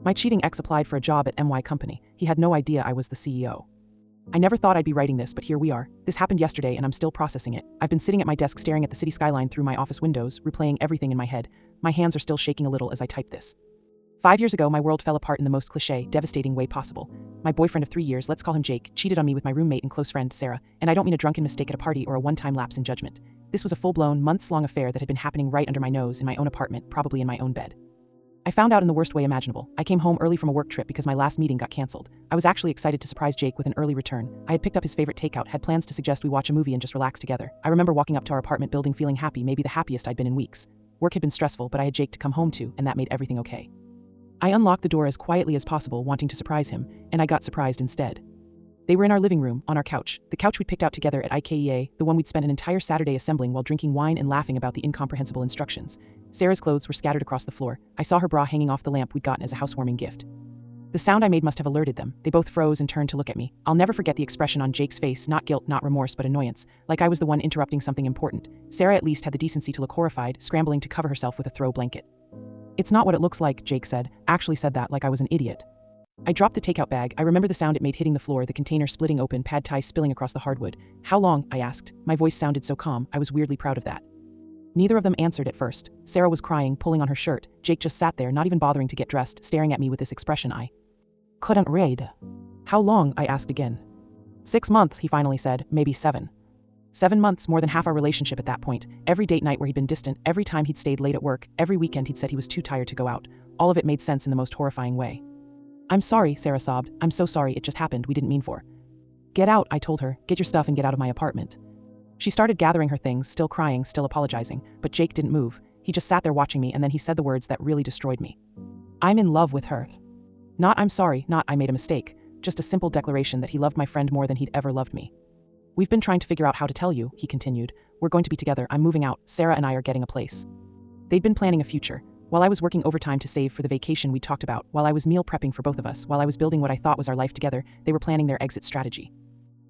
My cheating ex applied for a job at MY Company. He had no idea I was the CEO. I never thought I'd be writing this, but here we are. This happened yesterday and I'm still processing it. I've been sitting at my desk staring at the city skyline through my office windows, replaying everything in my head. My hands are still shaking a little as I type this. 5 years ago, my world fell apart in the most cliché, devastating way possible. My boyfriend of 3 years, let's call him Jake, cheated on me with my roommate and close friend, Sarah, and I don't mean a drunken mistake at a party or a one-time lapse in judgment. This was a full-blown, months-long affair that had been happening right under my nose in my own apartment, probably in my own bed. I found out in the worst way imaginable. I came home early from a work trip because my last meeting got canceled. I was actually excited to surprise Jake with an early return. I had picked up his favorite takeout, had plans to suggest we watch a movie and just relax together. I remember walking up to our apartment building feeling happy, maybe the happiest I'd been in weeks. Work had been stressful, but I had Jake to come home to, and that made everything okay. I unlocked the door as quietly as possible, wanting to surprise him, and I got surprised instead. They were in our living room, on our couch, the couch we'd picked out together at IKEA, the one we'd spent an entire Saturday assembling while drinking wine and laughing about the incomprehensible instructions. Sarah's clothes were scattered across the floor. I saw her bra hanging off the lamp we'd gotten as a housewarming gift. The sound I made must have alerted them. They both froze and turned to look at me. I'll never forget the expression on Jake's face, not guilt, not remorse, but annoyance, like I was the one interrupting something important. Sarah at least had the decency to look horrified, scrambling to cover herself with a throw blanket. "It's not what it looks like," Jake said. Actually said that like I was an idiot. I dropped the takeout bag. I remember the sound it made hitting the floor, the container splitting open, pad thai spilling across the hardwood. "How long?" I asked. My voice sounded so calm, I was weirdly proud of that. Neither of them answered at first. Sarah was crying, pulling on her shirt. Jake just sat there, not even bothering to get dressed, staring at me with this expression I couldn't read. "How long?" I asked again. 6 months, he finally said, maybe 7. 7 months, more than half our relationship at that point. Every date night where he'd been distant, every time he'd stayed late at work, every weekend he'd said he was too tired to go out. All of it made sense in the most horrifying way. "I'm sorry," Sarah sobbed. "I'm so sorry, it just happened, we didn't mean for." "Get out," I told her. "Get your stuff and get out of my apartment." She started gathering her things, still crying, still apologizing, but Jake didn't move. He just sat there watching me, and then he said the words that really destroyed me. "I'm in love with her." Not "I'm sorry," not "I made a mistake," just a simple declaration that he loved my friend more than he'd ever loved me. "We've been trying to figure out how to tell you," he continued. "We're going to be together, I'm moving out, Sarah and I are getting a place." They'd been planning a future. While I was working overtime to save for the vacation we talked about, while I was meal prepping for both of us, while I was building what I thought was our life together, they were planning their exit strategy.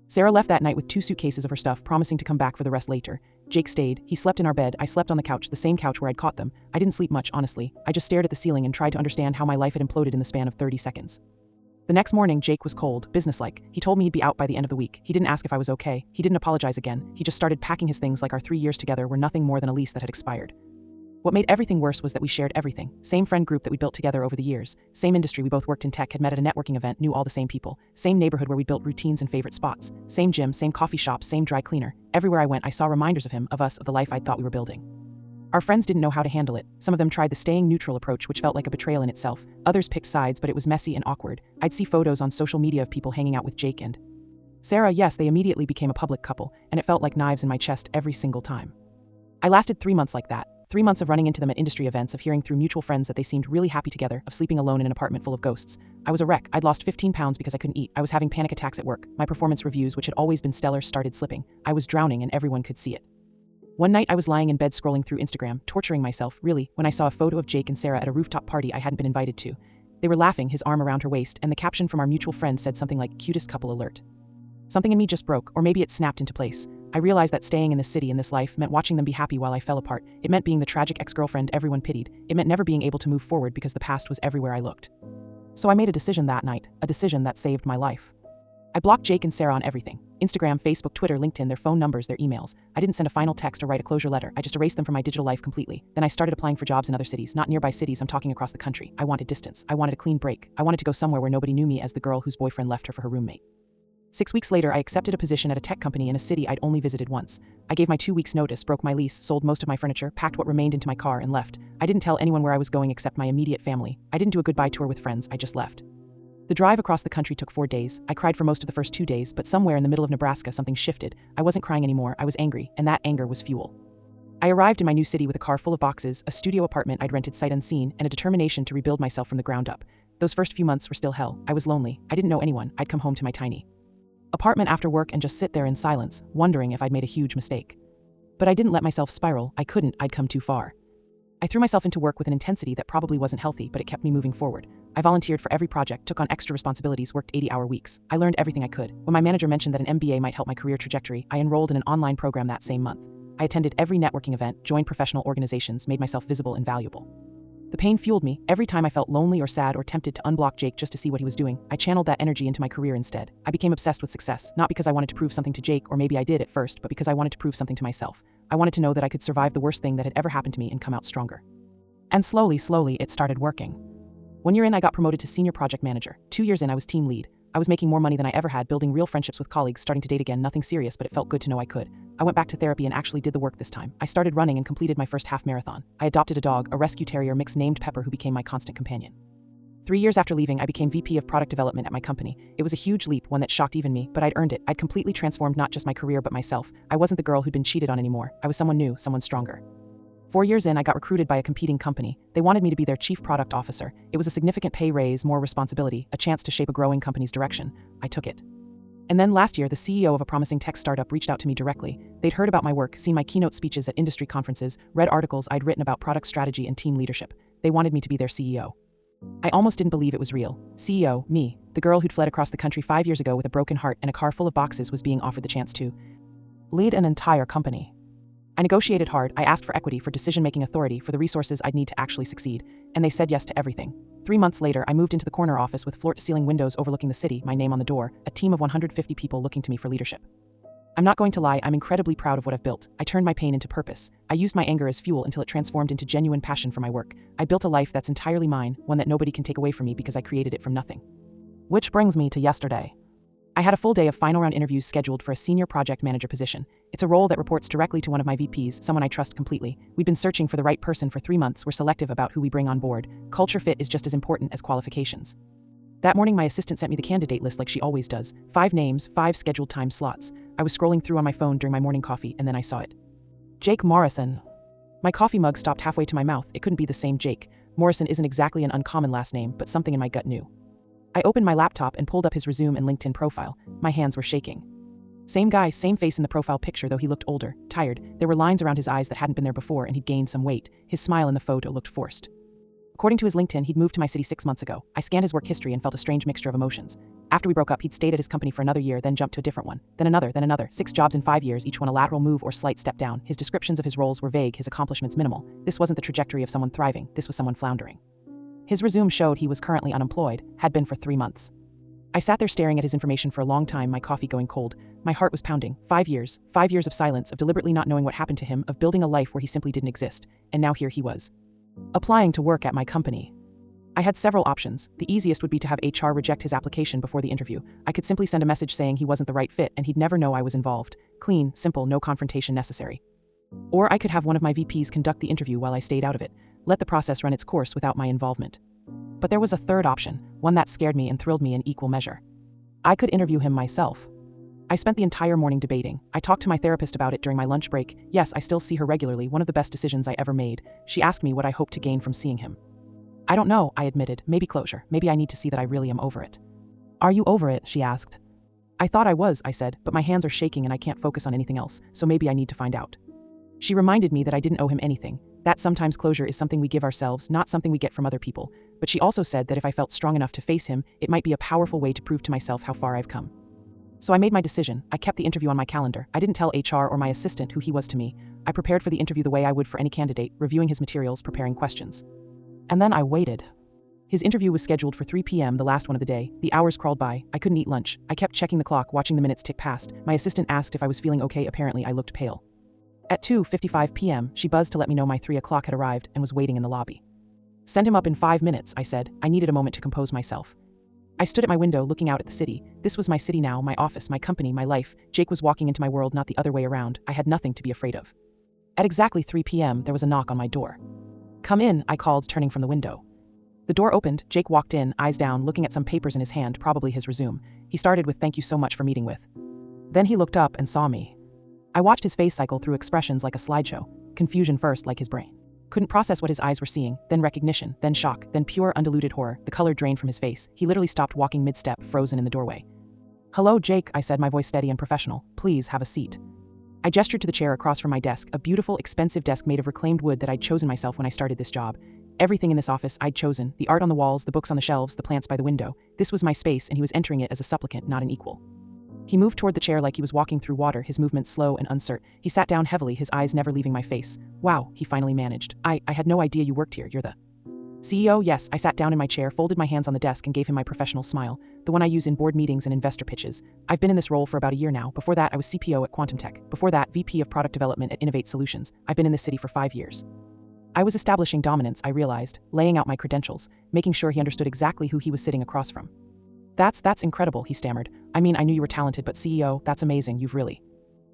Sarah left that night with 2 suitcases of her stuff, promising to come back for the rest later. Jake stayed. He slept in our bed. I slept on the couch, the same couch where I'd caught them. I didn't sleep much, honestly. I just stared at the ceiling and tried to understand how my life had imploded in the span of 30 seconds. The next morning, Jake was cold, businesslike. He told me he'd be out by the end of the week. He didn't ask if I was okay. He didn't apologize again. He just started packing his things like our 3 years together were nothing more than a lease that had expired. What made everything worse was that we shared everything. Same friend group that we built together over the years. Same industry, we both worked in tech, had met at a networking event, knew all the same people. Same neighborhood where we built routines and favorite spots. Same gym, same coffee shop, same dry cleaner. Everywhere I went, I saw reminders of him, of us, of the life I'd thought we were building. Our friends didn't know how to handle it. Some of them tried the staying neutral approach, which felt like a betrayal in itself. Others picked sides, but it was messy and awkward. I'd see photos on social media of people hanging out with Jake and Sarah. Yes, they immediately became a public couple, and it felt like knives in my chest every single time. I lasted 3 months like that. 3 months of running into them at industry events, of hearing through mutual friends that they seemed really happy together, of sleeping alone in an apartment full of ghosts. I was a wreck. I'd lost 15 pounds because I couldn't eat. I was having panic attacks at work. My performance reviews, which had always been stellar, started slipping. I was drowning and everyone could see it. One night I was lying in bed scrolling through Instagram, torturing myself, really, when I saw a photo of Jake and Sarah at a rooftop party I hadn't been invited to. They were laughing, his arm around her waist, and the caption from our mutual friend said something like, "Cutest couple alert." Something in me just broke, or maybe it snapped into place. I realized that staying in this city, in this life, meant watching them be happy while I fell apart. It meant being the tragic ex-girlfriend everyone pitied. It meant never being able to move forward because the past was everywhere I looked. So I made a decision that night, a decision that saved my life. I blocked Jake and Sarah on everything. Instagram, Facebook, Twitter, LinkedIn, their phone numbers, their emails. I didn't send a final text or write a closure letter. I just erased them from my digital life completely. Then I started applying for jobs in other cities, not nearby cities, I'm talking across the country. I wanted distance. I wanted a clean break. I wanted to go somewhere where nobody knew me as the girl whose boyfriend left her for her roommate. 6 weeks later, I accepted a position at a tech company in a city I'd only visited once. I gave my 2 weeks' notice, broke my lease, sold most of my furniture, packed what remained into my car, and left. I didn't tell anyone where I was going except my immediate family. I didn't do a goodbye tour with friends, I just left. The drive across the country took 4 days. I cried for most of the first 2 days, but somewhere in the middle of Nebraska something shifted. I wasn't crying anymore, I was angry, and that anger was fuel. I arrived in my new city with a car full of boxes, a studio apartment I'd rented sight unseen, and a determination to rebuild myself from the ground up. Those first few months were still hell. I was lonely. I didn't know anyone. I'd come home to my tiny apartment after work and just sit there in silence, wondering if I'd made a huge mistake. But I didn't let myself spiral. I couldn't. I'd come too far. I threw myself into work with an intensity that probably wasn't healthy, but it kept me moving forward. I volunteered for every project, took on extra responsibilities, worked 80-hour weeks. I learned everything I could. When my manager mentioned that an MBA might help my career trajectory, I enrolled in an online program that same month. I attended every networking event, joined professional organizations, made myself visible and valuable. The pain fueled me. Every time I felt lonely or sad or tempted to unblock Jake just to see what he was doing, I channeled that energy into my career instead. I became obsessed with success, not because I wanted to prove something to Jake, or maybe I did at first, but because I wanted to prove something to myself. I wanted to know that I could survive the worst thing that had ever happened to me and come out stronger. And slowly, it started working. 1 year in, I got promoted to senior project manager. 2 years in, I was team lead. I was making more money than I ever had, building real friendships with colleagues, starting to date again, nothing serious, but it felt good to know I could. I went back to therapy and actually did the work this time. I started running and completed my first half marathon. I adopted a dog, a rescue terrier mix named Pepper, who became my constant companion. 3 years after leaving, I became VP of product development at my company. It was a huge leap, one that shocked even me, but I'd earned it. I'd completely transformed not just my career but myself. I wasn't the girl who'd been cheated on anymore. I was someone new, someone stronger. 4 years in, I got recruited by a competing company. They wanted me to be their chief product officer. It was a significant pay raise, more responsibility, a chance to shape a growing company's direction. I took it. And then last year, the CEO of a promising tech startup reached out to me directly. They'd heard about my work, seen my keynote speeches at industry conferences, read articles I'd written about product strategy and team leadership. They wanted me to be their CEO. I almost didn't believe it was real. CEO, me, the girl who'd fled across the country 5 years ago with a broken heart and a car full of boxes, was being offered the chance to lead an entire company. I negotiated hard. I asked for equity, for decision-making authority, for the resources I'd need to actually succeed, and they said yes to everything. 3 months later, I moved into the corner office with floor-to-ceiling windows overlooking the city, my name on the door, a team of 150 people looking to me for leadership. I'm not going to lie, I'm incredibly proud of what I've built. I turned my pain into purpose. I used my anger as fuel until it transformed into genuine passion for my work. I built a life that's entirely mine, one that nobody can take away from me because I created it from nothing. Which brings me to yesterday. I had a full day of final round interviews scheduled for a senior project manager position. It's a role that reports directly to one of my VPs, someone I trust completely. We've been searching for the right person for 3 months. We're selective about who we bring on board. Culture fit is just as important as qualifications. That morning, my assistant sent me the candidate list like she always does. 5 names, 5 scheduled time slots. I was scrolling through on my phone during my morning coffee, and then I saw it. Jake Morrison. My coffee mug stopped halfway to my mouth. It couldn't be the same Jake. Morrison isn't exactly an uncommon last name, but something in my gut knew. I opened my laptop and pulled up his resume and LinkedIn profile. My hands were shaking. Same guy, same face in the profile picture, though he looked older, tired. There were lines around his eyes that hadn't been there before, and he'd gained some weight. His smile in the photo looked forced. According to his LinkedIn, he'd moved to my city 6 months ago. I scanned his work history and felt a strange mixture of emotions. After we broke up, he'd stayed at his company for another year, then jumped to a different one. Then another. 6 jobs in 5 years, each one a lateral move or slight step down. His descriptions of his roles were vague, his accomplishments minimal. This wasn't the trajectory of someone thriving. This was someone floundering. His resume showed he was currently unemployed, had been for 3 months. I sat there staring at his information for a long time, my coffee going cold. My heart was pounding. 5 years of silence, of deliberately not knowing what happened to him, of building a life where he simply didn't exist. And now here he was, applying to work at my company. I had several options. The easiest would be to have HR reject his application before the interview. I could simply send a message saying he wasn't the right fit and he'd never know I was involved. Clean, simple, no confrontation necessary. Or I could have one of my VPs conduct the interview while I stayed out of it. Let the process run its course without my involvement. But there was a third option, one that scared me and thrilled me in equal measure. I could interview him myself. I spent the entire morning debating. I talked to my therapist about it during my lunch break. Yes, I still see her regularly, one of the best decisions I ever made. She asked me what I hoped to gain from seeing him. I don't know, I admitted. Maybe closure. Maybe I need to see that I really am over it. Are you over it? She asked. I thought I was, I said, but my hands are shaking and I can't focus on anything else, so maybe I need to find out. She reminded me that I didn't owe him anything, that sometimes closure is something we give ourselves, not something we get from other people. But she also said that if I felt strong enough to face him, it might be a powerful way to prove to myself how far I've come. So I made my decision. I kept the interview on my calendar. I didn't tell HR or my assistant who he was to me. I prepared for the interview the way I would for any candidate, reviewing his materials, preparing questions. And then I waited. His interview was scheduled for 3 p.m., the last one of the day. The hours crawled by. I couldn't eat lunch. I kept checking the clock, watching the minutes tick past. My assistant asked if I was feeling okay. Apparently, I looked pale. At 2:55 p.m., she buzzed to let me know my 3 o'clock had arrived and was waiting in the lobby. Send him up in 5 minutes, I said. I needed a moment to compose myself. I stood at my window looking out at the city. This was my city now, my office, my company, my life. Jake was walking into my world, not the other way around. I had nothing to be afraid of. At exactly 3 p.m., there was a knock on my door. Come in, I called, turning from the window. The door opened. Jake walked in, eyes down, looking at some papers in his hand, probably his resume. He started with "Thank you so much for meeting with." Then he looked up and saw me. I watched his face cycle through expressions like a slideshow. Confusion first, like his brain couldn't process what his eyes were seeing, then recognition, then shock, then pure undiluted horror. The color drained from his face. He literally stopped walking mid-step, frozen in the doorway. "Hello, Jake," I said, my voice steady and professional. "Please have a seat." I gestured to the chair across from my desk, a beautiful, expensive desk made of reclaimed wood that I'd chosen myself when I started this job. Everything in this office I'd chosen, the art on the walls, the books on the shelves, the plants by the window. This was my space, and he was entering it as a supplicant, not an equal. He moved toward the chair like he was walking through water, his movements slow and uncertain. He sat down heavily, his eyes never leaving my face. "Wow," he finally managed. I had no idea you worked here. You're the..." CEO, yes. I sat down in my chair, folded my hands on the desk, and gave him my professional smile, the one I use in board meetings and investor pitches. I've been in this role for about a year now. Before that, I was CPO at Quantum Tech. Before that, VP of Product Development at Innovate Solutions. I've been in this city for 5 years. I was establishing dominance, I realized, laying out my credentials, making sure he understood exactly who he was sitting across from. That's incredible, he stammered. I mean, I knew you were talented, but CEO, that's amazing, you've really.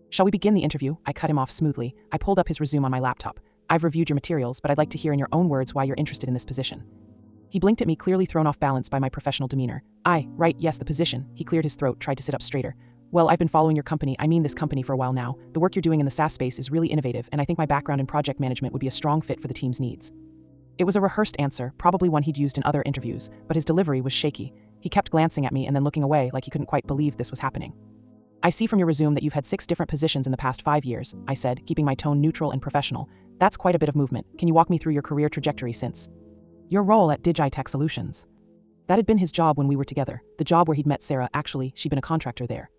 Shall we begin the interview? I cut him off smoothly. I pulled up his resume on my laptop. I've reviewed your materials, but I'd like to hear in your own words why you're interested in this position. He blinked at me, clearly thrown off balance by my professional demeanor. Right, yes, the position. He cleared his throat, tried to sit up straighter. Well, I've been following your company, this company, for a while now. The work you're doing in the SaaS space is really innovative, and I think my background in project management would be a strong fit for the team's needs. It was a rehearsed answer, probably one he'd used in other interviews, but his delivery was shaky. He kept glancing at me and then looking away like he couldn't quite believe this was happening. I see from your resume that you've had 6 different positions in the past 5 years, I said, keeping my tone neutral and professional. That's quite a bit of movement. Can you walk me through your career trajectory since your role at Digitech Solutions? That had been his job when we were together, the job where he'd met Sarah. Actually, she'd been a contractor there.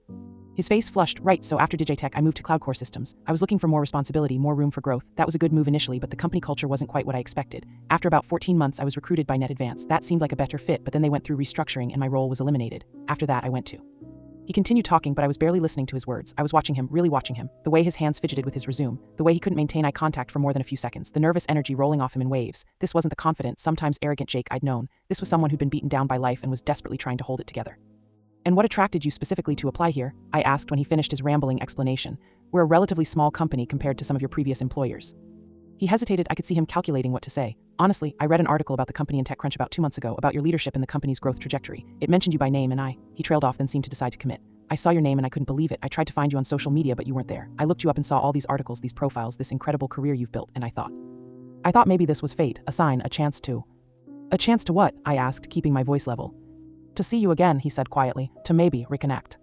His face flushed. Right, so after Digitech I moved to Cloud Core Systems. I was looking for more responsibility, more room for growth. That was a good move initially, but the company culture wasn't quite what I expected. After about 14 months I was recruited by NetAdvance. That seemed like a better fit, but then they went through restructuring and my role was eliminated. After that I went to. He continued talking, but I was barely listening to his words. I was watching him, really watching him. The way his hands fidgeted with his resume, the way he couldn't maintain eye contact for more than a few seconds, the nervous energy rolling off him in waves. This wasn't the confident, sometimes arrogant Jake I'd known. This was someone who'd been beaten down by life and was desperately trying to hold it together. And what attracted you specifically to apply here? I asked when he finished his rambling explanation. We're a relatively small company compared to some of your previous employers. He hesitated. I could see him calculating what to say. Honestly, I read an article about the company in TechCrunch about 2 months ago about your leadership and the company's growth trajectory. It mentioned you by name and He trailed off, then seemed to decide to commit. I saw your name and I couldn't believe it. I tried to find you on social media, but you weren't there. I looked you up and saw all these articles, these profiles, this incredible career you've built, and I thought maybe this was fate, a sign, a chance to. A chance to what? I asked, keeping my voice level. To see you again, he said quietly, to maybe reconnect.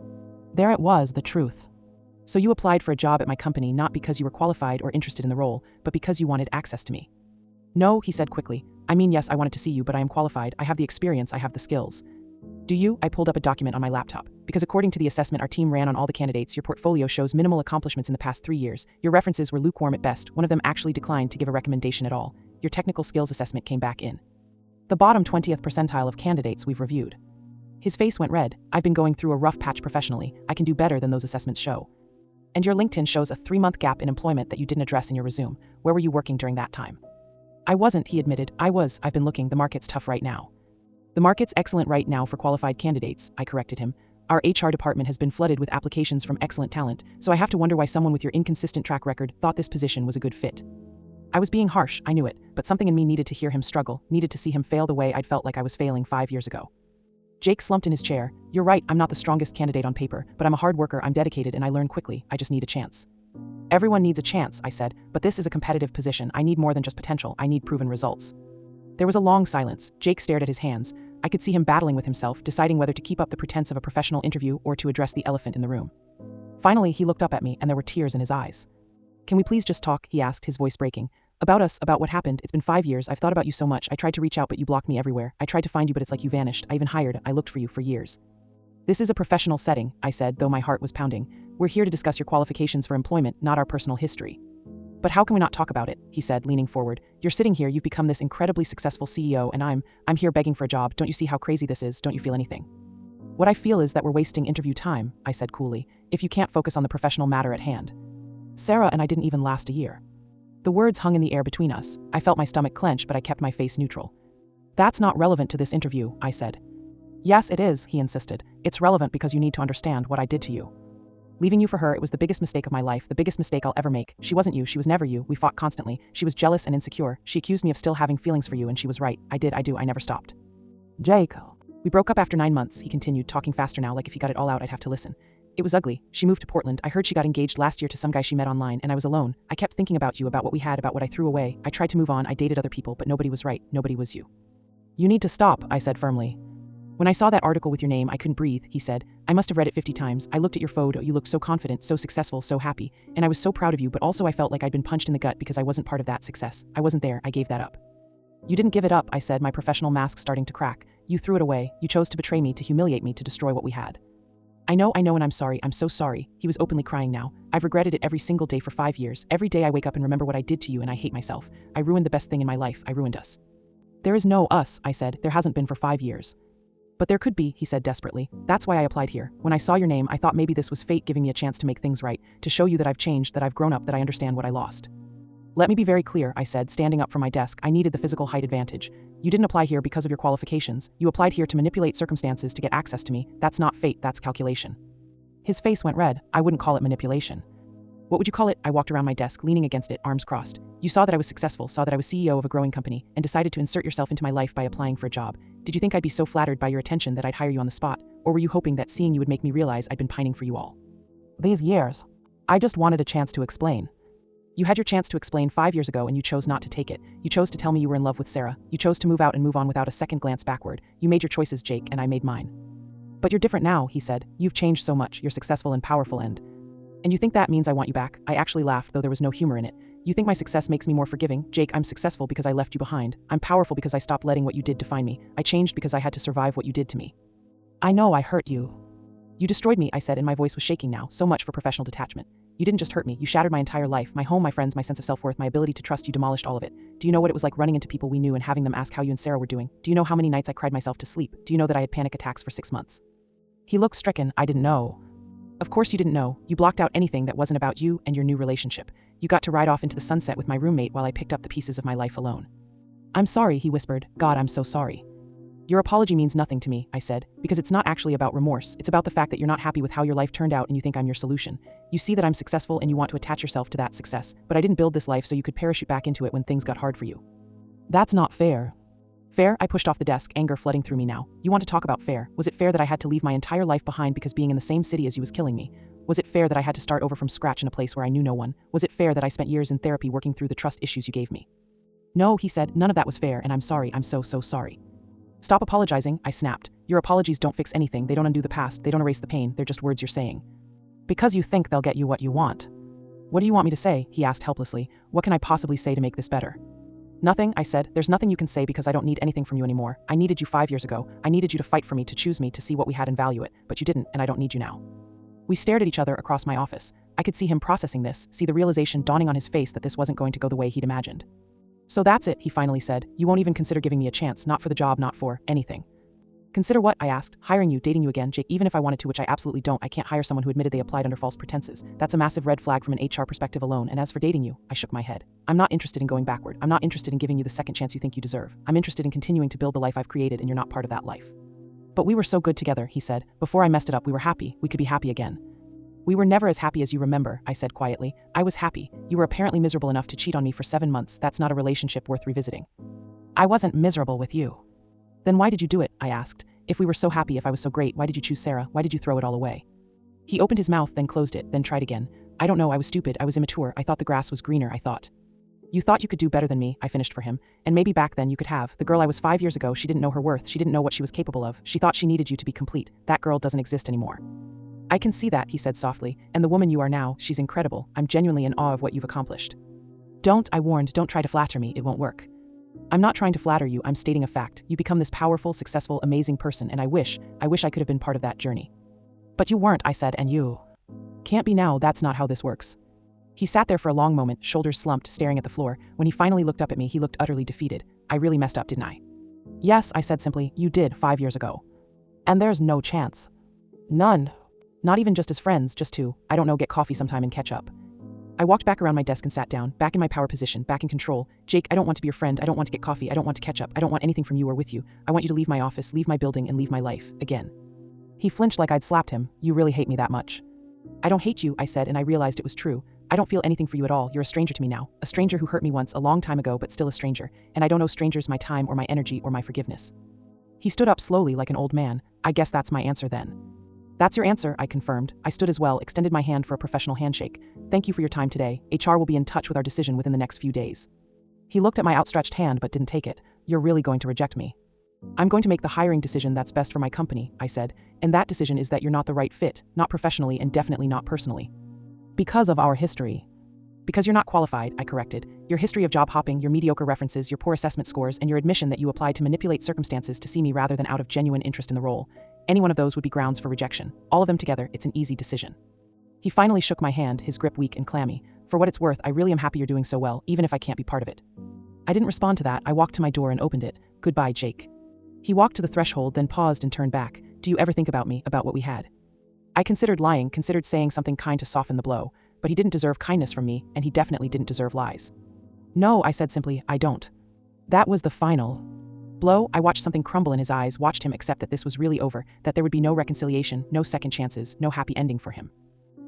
There it was, the truth. So you applied for a job at my company not because you were qualified or interested in the role, but because you wanted access to me. No, he said quickly. Yes, I wanted to see you, but I am qualified. I have the experience, I have the skills. Do you? I pulled up a document on my laptop. Because according to the assessment our team ran on all the candidates, your portfolio shows minimal accomplishments in the past 3 years. Your references were lukewarm at best. One of them actually declined to give a recommendation at all. Your technical skills assessment came back in the bottom 20th percentile of candidates we've reviewed. His face went red. I've been going through a rough patch professionally. I can do better than those assessments show. And your LinkedIn shows a 3-month gap in employment that you didn't address in your resume. Where were you working during that time? I wasn't, he admitted. I've been looking. The market's tough right now. The market's excellent right now for qualified candidates, I corrected him. Our HR department has been flooded with applications from excellent talent, so I have to wonder why someone with your inconsistent track record thought this position was a good fit. I was being harsh, I knew it, but something in me needed to hear him struggle, needed to see him fail the way I'd felt like I was failing 5 years ago. Jake slumped in his chair. You're right, I'm not the strongest candidate on paper, but I'm a hard worker, I'm dedicated, and I learn quickly. I just need a chance. Everyone needs a chance, I said, but this is a competitive position. I need more than just potential, I need proven results. There was a long silence. Jake stared at his hands. I could see him battling with himself, deciding whether to keep up the pretense of a professional interview or to address the elephant in the room. Finally, he looked up at me, and there were tears in his eyes. Can we please just talk, he asked, his voice breaking. About us, about what happened. It's been 5 years. I've thought about you so much. I tried to reach out, but you blocked me everywhere. I tried to find you, but it's like you vanished. I even looked for you for years. This is a professional setting, I said, though my heart was pounding. We're here to discuss your qualifications for employment, not our personal history. But how can we not talk about it? He said, leaning forward. You're sitting here, you've become this incredibly successful CEO, and I'm here begging for a job. Don't you see how crazy this is? Don't you feel anything? What I feel is that we're wasting interview time, I said coolly, if you can't focus on the professional matter at hand. Sarah and I didn't even last a year. The words hung in the air between us. I felt my stomach clench, but I kept my face neutral. That's not relevant to this interview, I said. Yes, it is, he insisted. It's relevant because you need to understand what I did to you. Leaving you for her, it was the biggest mistake of my life, the biggest mistake I'll ever make. She wasn't you, she was never you, we fought constantly. She was jealous and insecure. She accused me of still having feelings for you, and she was right. I never stopped. Jake. We broke up after 9 months, he continued, talking faster now, like if he got it all out I'd have to listen. It was ugly. She moved to Portland. I heard she got engaged last year to some guy she met online, and I was alone. I kept thinking about you, about what we had, about what I threw away. I tried to move on, I dated other people, but nobody was right. Nobody was you. You need to stop, I said firmly. When I saw that article with your name, I couldn't breathe, he said. I must have read it 50 times. I looked at your photo, you looked so confident, so successful, so happy, and I was so proud of you, but also I felt like I'd been punched in the gut because I wasn't part of that success. I wasn't there, I gave that up. You didn't give it up, I said, my professional mask starting to crack. You threw it away. You chose to betray me, to humiliate me, to destroy what we had. I know, and I'm sorry. I'm so sorry. He was openly crying now. I've regretted it every single day for 5 years. Every day I wake up and remember what I did to you, and I hate myself. I ruined the best thing in my life. I ruined us. There is no us, I said. There hasn't been for 5 years. But there could be, he said desperately. That's why I applied here. When I saw your name, I thought maybe this was fate giving me a chance to make things right, to show you that I've changed, that I've grown up, that I understand what I lost. Let me be very clear, I said, standing up from my desk. I needed the physical height advantage. You didn't apply here because of your qualifications. You applied here to manipulate circumstances to get access to me. That's not fate, that's calculation. His face went red. I wouldn't call it manipulation. What would you call it? I walked around my desk, leaning against it, arms crossed. You saw that I was successful, saw that I was CEO of a growing company, and decided to insert yourself into my life by applying for a job. Did you think I'd be so flattered by your attention that I'd hire you on the spot? Or were you hoping that seeing you would make me realize I'd been pining for you all these years? I just wanted a chance to explain. You had your chance to explain 5 years ago and you chose not to take it. You chose to tell me you were in love with Sarah. You chose to move out and move on without a second glance backward. You made your choices, Jake, and I made mine. But you're different now, he said. You've changed so much. You're successful and powerful and you think that means I want you back? I actually laughed, though there was no humor in it. You think my success makes me more forgiving? Jake, I'm successful because I left you behind. I'm powerful because I stopped letting what you did define me. I changed because I had to survive what you did to me. I know I hurt you. You destroyed me, I said, and my voice was shaking now. So much for professional detachment. You didn't just hurt me. You shattered my entire life, my home, my friends, my sense of self-worth, my ability to trust. You demolished all of it. Do you know what it was like running into people we knew and having them ask how you and Sarah were doing? Do you know how many nights I cried myself to sleep? Do you know that I had panic attacks for 6 months? He looked stricken. I didn't know. Of course you didn't know. You blocked out anything that wasn't about you and your new relationship. You got to ride off into the sunset with my roommate while I picked up the pieces of my life alone. I'm sorry, he whispered. God, I'm so sorry. Your apology means nothing to me, I said, because it's not actually about remorse. It's about the fact that you're not happy with how your life turned out and you think I'm your solution. You see that I'm successful and you want to attach yourself to that success, but I didn't build this life so you could parachute back into it when things got hard for you. That's not fair. Fair? I pushed off the desk, anger flooding through me now. You want to talk about fair? Was it fair that I had to leave my entire life behind because being in the same city as you was killing me? Was it fair that I had to start over from scratch in a place where I knew no one? Was it fair that I spent years in therapy working through the trust issues you gave me? No, he said, none of that was fair, and I'm sorry. I'm so sorry. Stop apologizing, I snapped. Your apologies don't fix anything. They don't undo the past. They don't erase the pain. They're just words you're saying. Because you think they'll get you what you want. What do you want me to say? He asked helplessly. What can I possibly say to make this better? Nothing, I said. There's nothing you can say because I don't need anything from you anymore. I needed you 5 years ago. I needed you to fight for me, to choose me, to see what we had and value it. But you didn't, and I don't need you now. We stared at each other across my office. I could see him processing this, see the realization dawning on his face that this wasn't going to go the way he'd imagined. So that's it, he finally said. You won't even consider giving me a chance, not for the job, not for anything. Consider what? I asked. Hiring you, dating you again, Jake, even if I wanted to, which I absolutely don't. I can't hire someone who admitted they applied under false pretenses. That's a massive red flag from an HR perspective alone, and as for dating you, I shook my head. I'm not interested in going backward. I'm not interested in giving you the second chance you think you deserve. I'm interested in continuing to build the life I've created, and you're not part of that life. But we were so good together, he said. Before I messed it up, we were happy. We could be happy again. We were never as happy as you remember, I said quietly. I was happy. You were apparently miserable enough to cheat on me for 7 months. That's not a relationship worth revisiting. I wasn't miserable with you. Then why did you do it? I asked. If we were so happy, if I was so great, why did you choose Sarah? Why did you throw it all away? He opened his mouth, then closed it, then tried again. I don't know, I was stupid, I was immature, I thought the grass was greener, I thought. You thought you could do better than me, I finished for him, and maybe back then you could have. The girl I was 5 years ago, she didn't know her worth, she didn't know what she was capable of, she thought she needed you to be complete. That girl doesn't exist anymore. I can see that, he said softly, and the woman you are now, she's incredible. I'm genuinely in awe of what you've accomplished. Don't, I warned, don't try to flatter me, it won't work. I'm not trying to flatter you, I'm stating a fact. You become this powerful, successful, amazing person, and I wish I could have been part of that journey. But you weren't, I said, and you can't be now. That's not how this works. He sat there for a long moment, shoulders slumped, staring at the floor. When he finally looked up at me, he looked utterly defeated. I really messed up, didn't I? Yes, I said simply, you did 5 years ago. And there's no chance. None. Not even just as friends, just to, I don't know, get coffee sometime and catch up. I walked back around my desk and sat down, back in my power position, back in control. Jake, I don't want to be your friend, I don't want to get coffee, I don't want to catch up, I don't want anything from you or with you. I want you to leave my office, leave my building, and leave my life, again. He flinched like I'd slapped him. You really hate me that much? I don't hate you, I said, and I realized it was true. I don't feel anything for you at all. You're a stranger to me now. A stranger who hurt me once, a long time ago, but still a stranger. And I don't owe strangers my time or my energy or my forgiveness. He stood up slowly like an old man. I guess that's my answer then. That's your answer, I confirmed. I stood as well, extended my hand for a professional handshake. Thank you for your time today. HR will be in touch with our decision within the next few days. He looked at my outstretched hand but didn't take it. You're really going to reject me? I'm going to make the hiring decision that's best for my company, I said. And that decision is that you're not the right fit, not professionally and definitely not personally. Because of our history. Because you're not qualified, I corrected. Your history of job hopping, your mediocre references, your poor assessment scores, and your admission that you applied to manipulate circumstances to see me rather than out of genuine interest in the role. Any one of those would be grounds for rejection. All of them together, it's an easy decision. He finally shook my hand, his grip weak and clammy. For what it's worth, I really am happy you're doing so well, even if I can't be part of it. I didn't respond to that. I walked to my door and opened it. Goodbye, Jake. He walked to the threshold, then paused and turned back. Do you ever think about me, about what we had? I considered lying, considered saying something kind to soften the blow, but he didn't deserve kindness from me, and he definitely didn't deserve lies. No, I said simply, I don't. That was the final blow. I watched something crumble in his eyes, watched him accept that this was really over, that there would be no reconciliation, no second chances, no happy ending for him.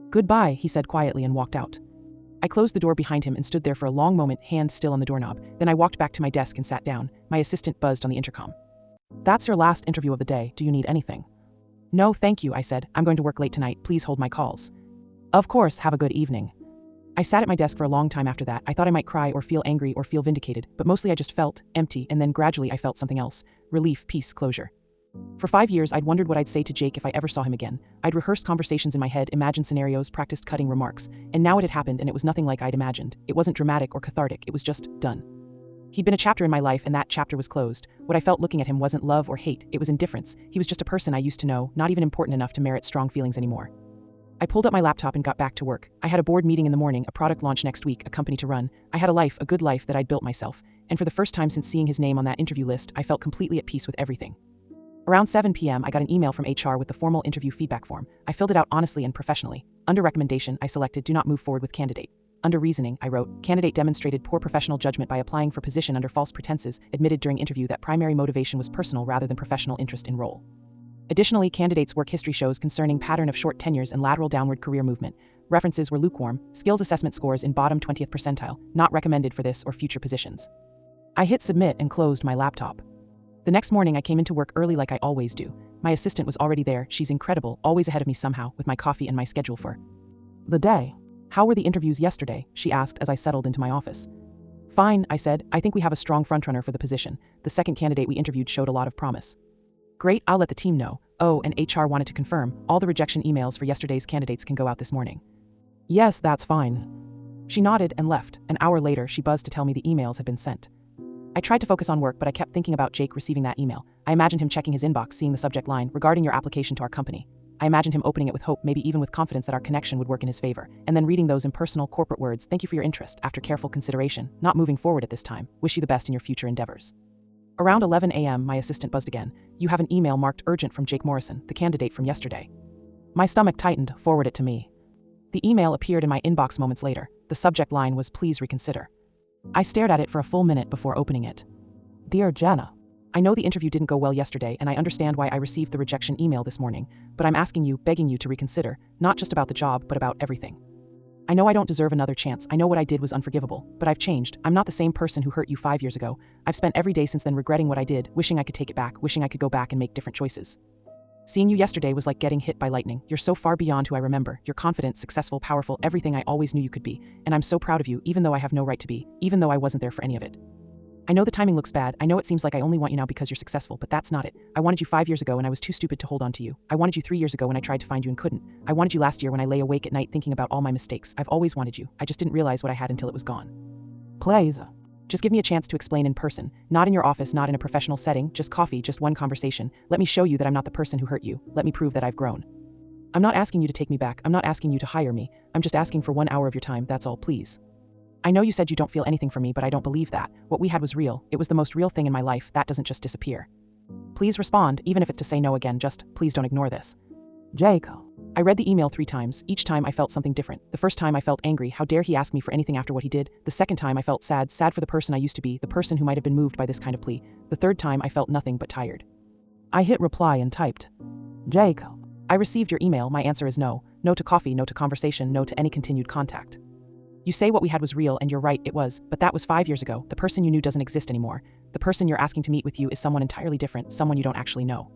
Goodbye, he said quietly and walked out. I closed the door behind him and stood there for a long moment, hand still on the doorknob. Then I walked back to my desk and sat down. My assistant buzzed on the intercom. That's your last interview of the day. Do you need anything? No, thank you, I said. I'm going to work late tonight. Please hold my calls. Of course, have a good evening. I sat at my desk for a long time after that. I thought I might cry or feel angry or feel vindicated, but mostly I just felt empty, and then gradually I felt something else. Relief, peace, closure. For 5 years, I'd wondered what I'd say to Jake if I ever saw him again. I'd rehearsed conversations in my head, imagined scenarios, practiced cutting remarks, and now it had happened, and it was nothing like I'd imagined. It wasn't dramatic or cathartic, it was just done. He'd been a chapter in my life, and that chapter was closed. What I felt looking at him wasn't love or hate, it was indifference. He was just a person I used to know, not even important enough to merit strong feelings anymore. I pulled up my laptop and got back to work. I had a board meeting in the morning, a product launch next week, a company to run. I had a life, a good life that I'd built myself, and for the first time since seeing his name on that interview list, I felt completely at peace with everything. Around 7 p.m., I got an email from HR with the formal interview feedback form. I filled it out honestly and professionally. Under recommendation, I selected do not move forward with candidate. Under reasoning, I wrote, candidate demonstrated poor professional judgment by applying for position under false pretenses, admitted during interview that primary motivation was personal rather than professional interest in role. Additionally, candidates' work history shows concerning pattern of short tenures and lateral downward career movement. References were lukewarm, skills assessment scores in bottom 20th percentile, not recommended for this or future positions. I hit submit and closed my laptop. The next morning I came into work early like I always do. My assistant was already there, she's incredible, always ahead of me somehow, with my coffee and my schedule for the day. How were the interviews yesterday? She asked as I settled into my office. Fine, I said. I think we have a strong frontrunner for the position. The second candidate we interviewed showed a lot of promise. Great, I'll let the team know. Oh, and HR wanted to confirm, all the rejection emails for yesterday's candidates can go out this morning. Yes, that's fine. She nodded and left. An hour later, she buzzed to tell me the emails had been sent. I tried to focus on work, but I kept thinking about Jake receiving that email. I imagined him checking his inbox, seeing the subject line, regarding your application to our company. I imagined him opening it with hope, maybe even with confidence that our connection would work in his favor, and then reading those impersonal corporate words, thank you for your interest, after careful consideration, not moving forward at this time, wish you the best in your future endeavors. Around 11 a.m., my assistant buzzed again. You have an email marked urgent from Jake Morrison, the candidate from yesterday. My stomach tightened, forward it to me. The email appeared in my inbox moments later. The subject line was please reconsider. I stared at it for a full minute before opening it. Dear Jenna, I know the interview didn't go well yesterday and I understand why I received the rejection email this morning, but I'm asking you, begging you to reconsider, not just about the job, but about everything. I know I don't deserve another chance. I know what I did was unforgivable, but I've changed. I'm not the same person who hurt you 5 years ago. I've spent every day since then regretting what I did, wishing I could take it back, wishing I could go back and make different choices. Seeing you yesterday was like getting hit by lightning. You're so far beyond who I remember. You're confident, successful, powerful, everything I always knew you could be, and I'm so proud of you, even though I have no right to be, even though I wasn't there for any of it. I know the timing looks bad. I know it seems like I only want you now because you're successful, but that's not it. I wanted you 5 years ago and I was too stupid to hold on to you. I wanted you 3 years ago when I tried to find you and couldn't. I wanted you last year when I lay awake at night thinking about all my mistakes. I've always wanted you. I just didn't realize what I had until it was gone. Please. Just give me a chance to explain in person. Not in your office, not in a professional setting, just coffee, just one conversation. Let me show you that I'm not the person who hurt you. Let me prove that I've grown. I'm not asking you to take me back. I'm not asking you to hire me. I'm just asking for 1 hour of your time, that's all, please. I know you said you don't feel anything for me, but I don't believe that. What we had was real. It was the most real thing in my life. That doesn't just disappear. Please respond, even if it's to say no again, just please don't ignore this. Jake. I read the email 3 times. Each time I felt something different. The first time I felt angry. How dare he ask me for anything after what he did? The second time I felt sad for the person I used to be, the person who might have been moved by this kind of plea. The third time I felt nothing but tired. I hit reply and typed. Jake. I received your email. My answer is no. No to coffee, no to conversation, no to any continued contact. You say what we had was real, and you're right, it was, but that was 5 years ago. The person you knew doesn't exist anymore. The person you're asking to meet with you is someone entirely different, someone you don't actually know.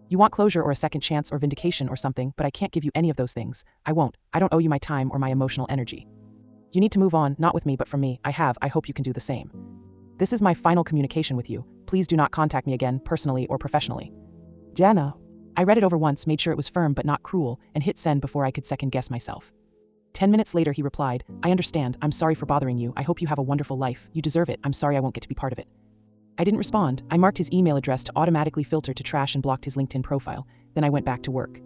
You want closure or a second chance or vindication or something, but I can't give you any of those things. I won't. I don't owe you my time or my emotional energy. You need to move on, not with me but from me. I hope you can do the same. This is my final communication with you. Please do not contact me again, personally or professionally. Jenna. I read it over once, made sure it was firm but not cruel, and hit send before I could second guess myself. 10 minutes later he replied, I understand, I'm sorry for bothering you, I hope you have a wonderful life, you deserve it, I'm sorry I won't get to be part of it. I didn't respond. I marked his email address to automatically filter to trash and blocked his LinkedIn profile, then I went back to work.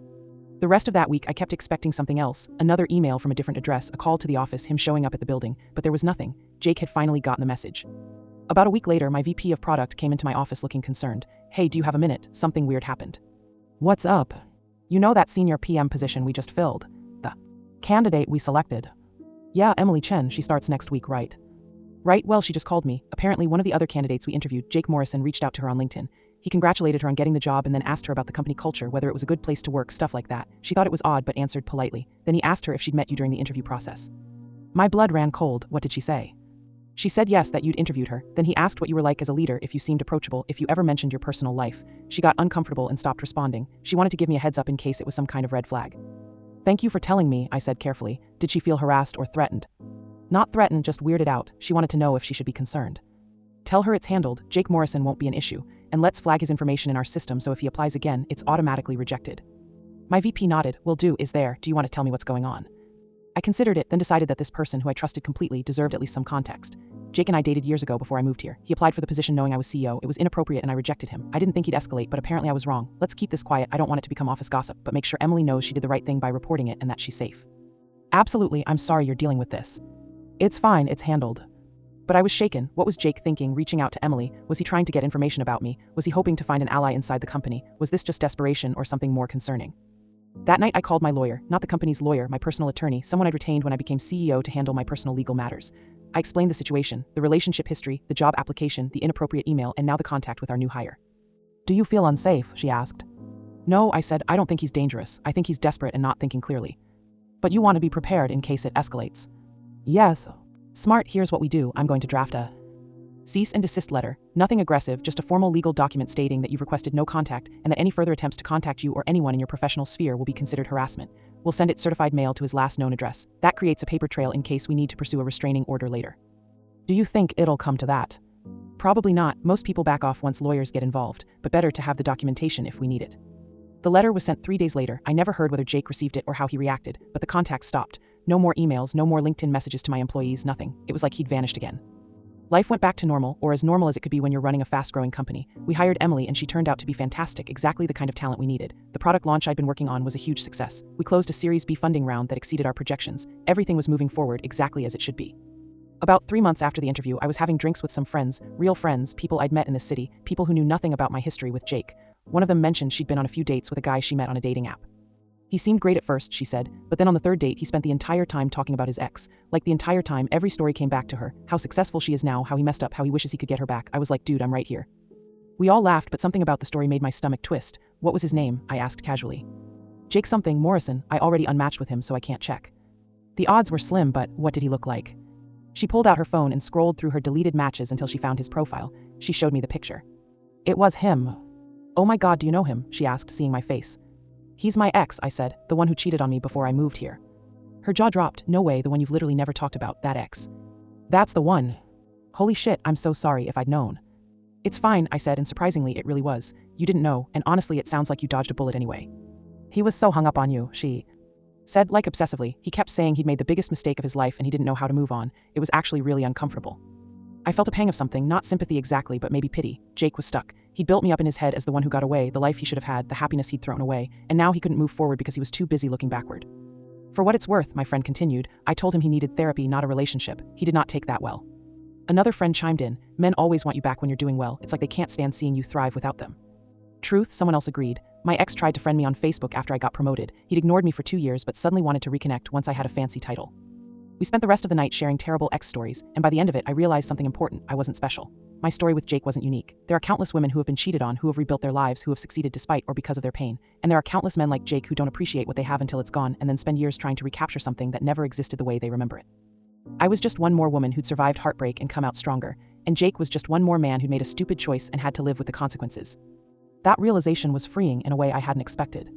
The rest of that week I kept expecting something else, another email from a different address, a call to the office, him showing up at the building, but there was nothing. Jake had finally gotten the message. About a week later, my VP of product came into my office looking concerned. Hey, do you have a minute? Something weird happened. What's up? You know that senior PM position we just filled? The candidate we selected. Yeah, Emily Chen, she starts next week, right? Right, well, she just called me. Apparently, one of the other candidates we interviewed, Jake Morrison, reached out to her on LinkedIn. He congratulated her on getting the job and then asked her about the company culture, whether it was a good place to work, stuff like that. She thought it was odd but answered politely. Then he asked her if she'd met you during the interview process. My blood ran cold. What did she say? She said yes, that you'd interviewed her. Then he asked what you were like as a leader, if you seemed approachable, if you ever mentioned your personal life. She got uncomfortable and stopped responding. She wanted to give me a heads up in case it was some kind of red flag. Thank you for telling me, I said carefully. Did she feel harassed or threatened? Not threatened, just weirded out. She wanted to know if she should be concerned. Tell her it's handled. Jake Morrison won't be an issue. And let's flag his information in our system so if he applies again, it's automatically rejected. My VP nodded. Will do. Is there? Do you want to tell me what's going on? I considered it, then decided that this person who I trusted completely deserved at least some context. Jake and I dated years ago before I moved here. He applied for the position knowing I was CEO. It was inappropriate and I rejected him. I didn't think he'd escalate, but apparently I was wrong. Let's keep this quiet. I don't want it to become office gossip, but make sure Emily knows she did the right thing by reporting it and that she's safe. Absolutely, I'm sorry you're dealing with this. It's fine, it's handled. But I was shaken. What was Jake thinking, reaching out to Emily? Was he trying to get information about me? Was he hoping to find an ally inside the company? Was this just desperation or something more concerning? That night I called my lawyer, not the company's lawyer, my personal attorney, someone I'd retained when I became CEO to handle my personal legal matters. I explained the situation, the relationship history, the job application, the inappropriate email, and now the contact with our new hire. Do you feel unsafe? She asked. No, I said, I don't think he's dangerous. I think he's desperate and not thinking clearly. But you want to be prepared in case it escalates. Yes. Smart, here's what we do. I'm going to draft a cease and desist letter. Nothing aggressive, just a formal legal document stating that you've requested no contact and that any further attempts to contact you or anyone in your professional sphere will be considered harassment. We'll send it certified mail to his last known address. That creates a paper trail in case we need to pursue a restraining order later. Do you think it'll come to that? Probably not. Most people back off once lawyers get involved, but better to have the documentation if we need it. The letter was sent 3 days later. I never heard whether Jake received it or how he reacted, but the contact stopped. No more emails, no more LinkedIn messages to my employees, nothing. It was like he'd vanished again. Life went back to normal, or as normal as it could be when you're running a fast-growing company. We hired Emily and she turned out to be fantastic, exactly the kind of talent we needed. The product launch I'd been working on was a huge success. We closed a Series B funding round that exceeded our projections. Everything was moving forward exactly as it should be. About 3 months after the interview, I was having drinks with some friends, real friends, people I'd met in the city, people who knew nothing about my history with Jake. One of them mentioned she'd been on a few dates with a guy she met on a dating app. He seemed great at first, she said, but then on the third date he spent the entire time talking about his ex. Like the entire time, every story came back to her, how successful she is now, how he messed up, how he wishes he could get her back. I was like, dude, I'm right here. We all laughed, but something about the story made my stomach twist. What was his name? I asked casually. Jake something, Morrison. I already unmatched with him so I can't check. The odds were slim, but what did he look like? She pulled out her phone and scrolled through her deleted matches until she found his profile. She showed me the picture. It was him. Oh my God, do you know him? She asked, seeing my face. He's my ex, I said, the one who cheated on me before I moved here. Her jaw dropped. No way, the one you've literally never talked about, that ex. That's the one. Holy shit, I'm so sorry if I'd known. It's fine, I said, and surprisingly, it really was. You didn't know, and honestly, it sounds like you dodged a bullet anyway. He was so hung up on you, she said, like obsessively. He kept saying he'd made the biggest mistake of his life and he didn't know how to move on. It was actually really uncomfortable. I felt a pang of something, not sympathy exactly, but maybe pity. Jake was stuck. He'd built me up in his head as the one who got away, the life he should have had, the happiness he'd thrown away, and now he couldn't move forward because he was too busy looking backward. For what it's worth, my friend continued, I told him he needed therapy, not a relationship. He did not take that well. Another friend chimed in, men always want you back when you're doing well. It's like they can't stand seeing you thrive without them. Truth, someone else agreed. My ex tried to friend me on Facebook after I got promoted. He'd ignored me for 2 years but suddenly wanted to reconnect once I had a fancy title. We spent the rest of the night sharing terrible ex stories, and by the end of it I realized something important. I wasn't special. My story with Jake wasn't unique. There are countless women who have been cheated on, who have rebuilt their lives, who have succeeded despite or because of their pain. And there are countless men like Jake who don't appreciate what they have until it's gone and then spend years trying to recapture something that never existed the way they remember it. I was just one more woman who'd survived heartbreak and come out stronger, and Jake was just one more man who'd made a stupid choice and had to live with the consequences. That realization was freeing in a way I hadn't expected.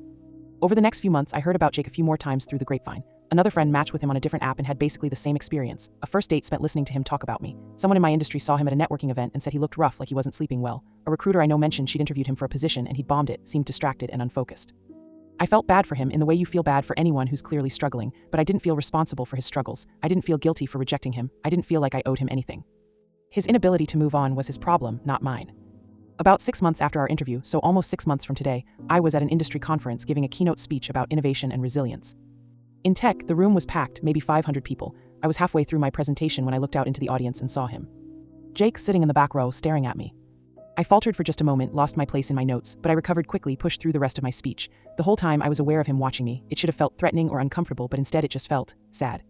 Over the next few months, I heard about Jake a few more times through the grapevine. Another friend matched with him on a different app and had basically the same experience. A first date spent listening to him talk about me. Someone in my industry saw him at a networking event and said he looked rough, like he wasn't sleeping well. A recruiter I know mentioned she'd interviewed him for a position and he'd bombed it, seemed distracted and unfocused. I felt bad for him in the way you feel bad for anyone who's clearly struggling, but I didn't feel responsible for his struggles. I didn't feel guilty for rejecting him. I didn't feel like I owed him anything. His inability to move on was his problem, not mine. About 6 months after our interview, so almost 6 months from today, I was at an industry conference giving a keynote speech about innovation and resilience. In tech, the room was packed, maybe 500 people. I was halfway through my presentation when I looked out into the audience and saw him. Jake sitting in the back row staring at me. I faltered for just a moment, lost my place in my notes, but I recovered quickly, pushed through the rest of my speech. The whole time I was aware of him watching me. It should have felt threatening or uncomfortable, but instead it just felt sad.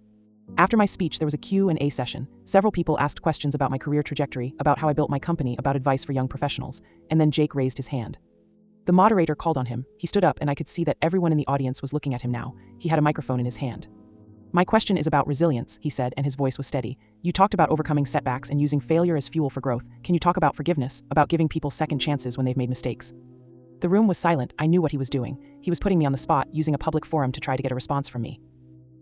After my speech, there was a Q&A session. Several people asked questions about my career trajectory, about how I built my company, about advice for young professionals, and then Jake raised his hand. The moderator called on him. He stood up and I could see that everyone in the audience was looking at him now. He had a microphone in his hand. My question is about resilience, he said, and his voice was steady. You talked about overcoming setbacks and using failure as fuel for growth. Can you talk about forgiveness, about giving people second chances when they've made mistakes? The room was silent. I knew what he was doing. He was putting me on the spot, using a public forum to try to get a response from me.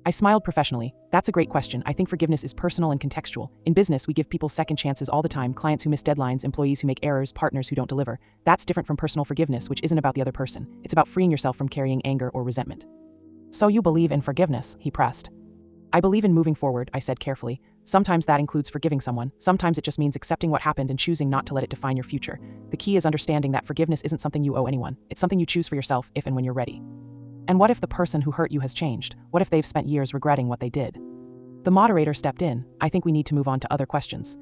I smiled professionally. That's a great question. I think forgiveness is personal and contextual. In business, we give people second chances all the time. Clients who miss deadlines, employees who make errors, partners who don't deliver. That's different from personal forgiveness, which isn't about the other person. It's about freeing yourself from carrying anger or resentment. So you believe in forgiveness, he pressed. I believe in moving forward, I said carefully. Sometimes that includes forgiving someone. Sometimes it just means accepting what happened and choosing not to let it define your future. The key is understanding that forgiveness isn't something you owe anyone. It's something you choose for yourself if and when you're ready. And what if the person who hurt you has changed? What if they've spent years regretting what they did? The moderator stepped in. I think we need to move on to other questions.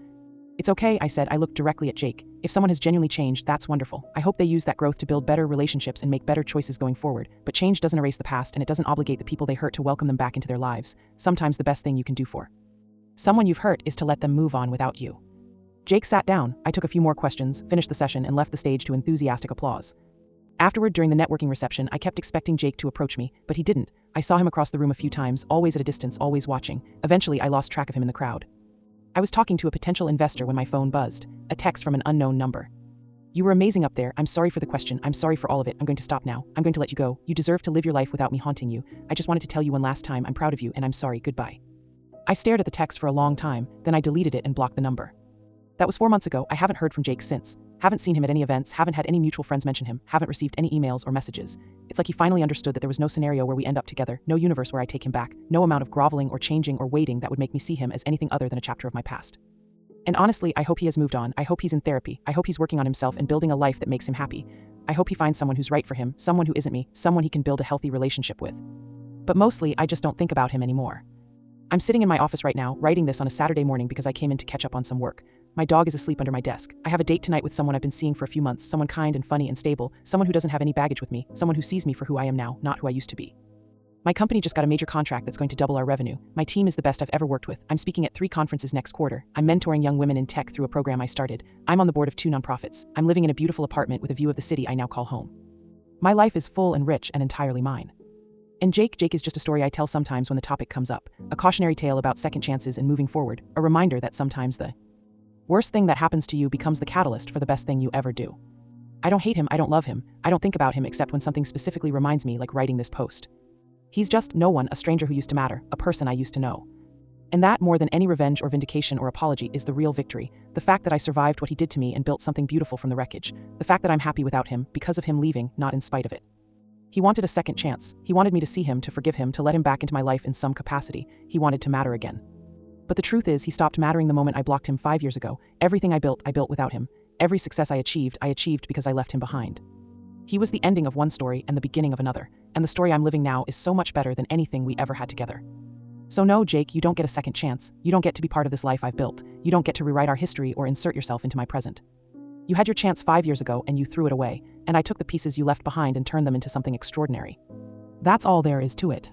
It's okay, I said. I looked directly at Jake. If someone has genuinely changed, that's wonderful. I hope they use that growth to build better relationships and make better choices going forward. But change doesn't erase the past, and it doesn't obligate the people they hurt to welcome them back into their lives. Sometimes the best thing you can do for someone you've hurt is to let them move on without you. Jake sat down. I took a few more questions, finished the session, and left the stage to enthusiastic applause. Afterward, during the networking reception, I kept expecting Jake to approach me, but he didn't. I saw him across the room a few times, always at a distance, always watching. Eventually, I lost track of him in the crowd. I was talking to a potential investor when my phone buzzed. A text from an unknown number. You were amazing up there. I'm sorry for the question. I'm sorry for all of it. I'm going to stop now. I'm going to let you go. You deserve to live your life without me haunting you. I just wanted to tell you one last time I'm proud of you and I'm sorry. Goodbye. I stared at the text for a long time, then I deleted it and blocked the number. That was 4 months ago. I haven't heard from Jake since. Haven't seen him at any events, haven't had any mutual friends mention him, haven't received any emails or messages. It's like he finally understood that there was no scenario where we end up together, no universe where I take him back, no amount of groveling or changing or waiting that would make me see him as anything other than a chapter of my past. And honestly, I hope he has moved on. I hope he's in therapy. I hope he's working on himself and building a life that makes him happy. I hope he finds someone who's right for him, someone who isn't me, someone he can build a healthy relationship with. But mostly, I just don't think about him anymore. I'm sitting in my office right now, writing this on a Saturday morning because I came in to catch up on some work. My dog is asleep under my desk. I have a date tonight with someone I've been seeing for a few months, someone kind and funny and stable, someone who doesn't have any baggage with me, someone who sees me for who I am now, not who I used to be. My company just got a major contract that's going to double our revenue. My team is the best I've ever worked with. I'm speaking at 3 conferences next quarter. I'm mentoring young women in tech through a program I started. I'm on the board of 2 nonprofits. I'm living in a beautiful apartment with a view of the city I now call home. My life is full and rich and entirely mine. And Jake is just a story I tell sometimes when the topic comes up. A cautionary tale about second chances and moving forward. A reminder that sometimes the worst thing that happens to you becomes the catalyst for the best thing you ever do. I don't hate him, I don't love him, I don't think about him except when something specifically reminds me, like writing this post. He's just no one, a stranger who used to matter, a person I used to know. And that, more than any revenge or vindication or apology, is the real victory. The fact that I survived what he did to me and built something beautiful from the wreckage. The fact that I'm happy without him, because of him leaving, not in spite of it. He wanted a second chance. He wanted me to see him, to forgive him, to let him back into my life in some capacity. He wanted to matter again. But the truth is, he stopped mattering the moment I blocked him 5 years ago. Everything I built without him. Every success I achieved because I left him behind. He was the ending of one story and the beginning of another. And the story I'm living now is so much better than anything we ever had together. So no, Jake, you don't get a second chance. You don't get to be part of this life I've built. You don't get to rewrite our history or insert yourself into my present. You had your chance 5 years ago and you threw it away, and I took the pieces you left behind and turned them into something extraordinary. That's all there is to it.